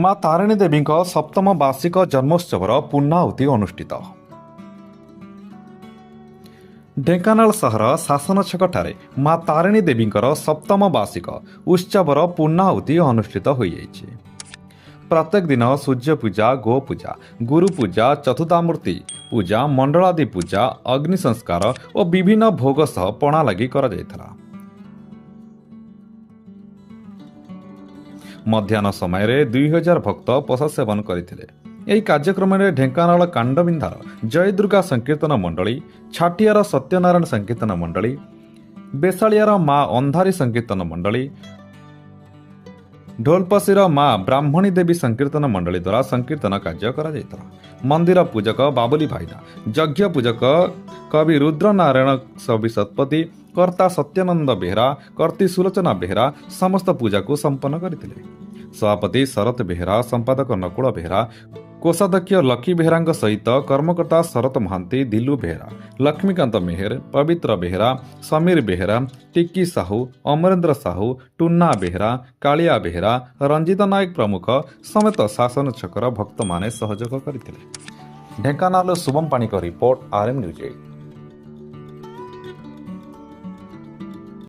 ମା ତାରିଣୀ ଦେବୀଙ୍କ ସପ୍ତମ ବାର୍ଷିକ ଜନ୍ମୋତ୍ସବର ପୂର୍ଣ୍ଣାହୁତି ଅନୁଷ୍ଠିତ। ଢେଙ୍କାନାଳ ସହର ଶାସନ ଛକଠାରେ ମା ତାରିଣୀ ଦେବୀଙ୍କର ସପ୍ତମ ବାର୍ଷିକ ଉତ୍ସବର ପୂର୍ଣ୍ଣାହୁତି ଅନୁଷ୍ଠିତ ହୋଇଯାଇଛି। ପ୍ରତ୍ୟେକ ଦିନ ସୂର୍ଯ୍ୟ ପୂଜା, ଗୋ ପୂଜା, ଗୁରୁ ପୂଜା, ଚତୁର୍ଦ୍ଧାମୂର୍ତ୍ତି ପୂଜା, ମଣ୍ଡଳାଦି ପୂଜା, ଅଗ୍ନି ସଂସ୍କାର ଓ ବିଭିନ୍ନ ଭୋଗ ସହ ପଣା ଲାଗି କରାଯାଇଥିଲା। ମଧ୍ୟାହ୍ନ ସମୟରେ 2000 ଭକ୍ତ ପ୍ରସାଦ ସେବନ କରିଥିଲେ। ଏହି କାର୍ଯ୍ୟକ୍ରମରେ ଢେଙ୍କାନାଳ କାଣ୍ଡବିନ୍ଧାର ଜୟଦୁର୍ଗା ସଂକୀର୍ତ୍ତନ ମଣ୍ଡଳୀ, ଛାଟିଆର ସତ୍ୟନାରାୟଣ ସଂକୀର୍ତ୍ତନ ମଣ୍ଡଳୀ, ବେଶାଳିଆର ମା ଅନ୍ଧାରୀ ସଂକୀର୍ତ୍ତନ ମଣ୍ଡଳୀ, ଢୋଲପସିର ମା ବ୍ରାହ୍ମଣୀ ଦେବୀ ସଂକୀର୍ତ୍ତନ ମଣ୍ଡଳୀ ଦ୍ୱାରା ସଂକୀର୍ତ୍ତନ କାର୍ଯ୍ୟ କରାଯାଇଥିଲା। ମନ୍ଦିର ପୂଜକ ବାବୁଲି ଭାଇନା, ଯଜ୍ଞ ପୂଜକ କବି ରୁଦ୍ରନାରାୟଣ ସବିଶତପତି, କର୍ତ୍ତା ସତ୍ୟାନନ୍ଦ ବେହେରା, କର୍ତ୍ତୀ ସୁଲୋଚନା ବେହେରା ସମସ୍ତ ପୂଜାକୁ ସମ୍ପନ୍ନ କରିଥିଲେ। ସଭାପତି ଶରତ ବେହେରା, ସମ୍ପାଦକ ନକୁଳ ବେହେରା, କୋଷାଧ୍ୟକ୍ଷ ଲକ୍ଷ୍ମୀ ବେହେରାଙ୍କ ସହିତ କର୍ମକର୍ତ୍ତା ଶରତ ମହାନ୍ତି, ଦିଲୁ ବେହେରା, ଲକ୍ଷ୍ମୀକାନ୍ତ ମେହେର, ପବିତ୍ର ବେହେରା, ସମୀର ବେହେରା, ଟିକି ସାହୁ, ଅମରେନ୍ଦ୍ର ସାହୁ, ଟୁନା ବେହେରା, କାଳିଆ ବେହେରା, ରଞ୍ଜିତ ନାୟକ ପ୍ରମୁଖ ସମେତ ଶାସନ ଛକର ଭକ୍ତମାନେ ସହଯୋଗ କରିଥିଲେ। ଢେଙ୍କାନାଳ ଶୁଭମ ପାଣିକ ରିପୋର୍ଟ, RM ନ୍ୟୁଜ୍ 8।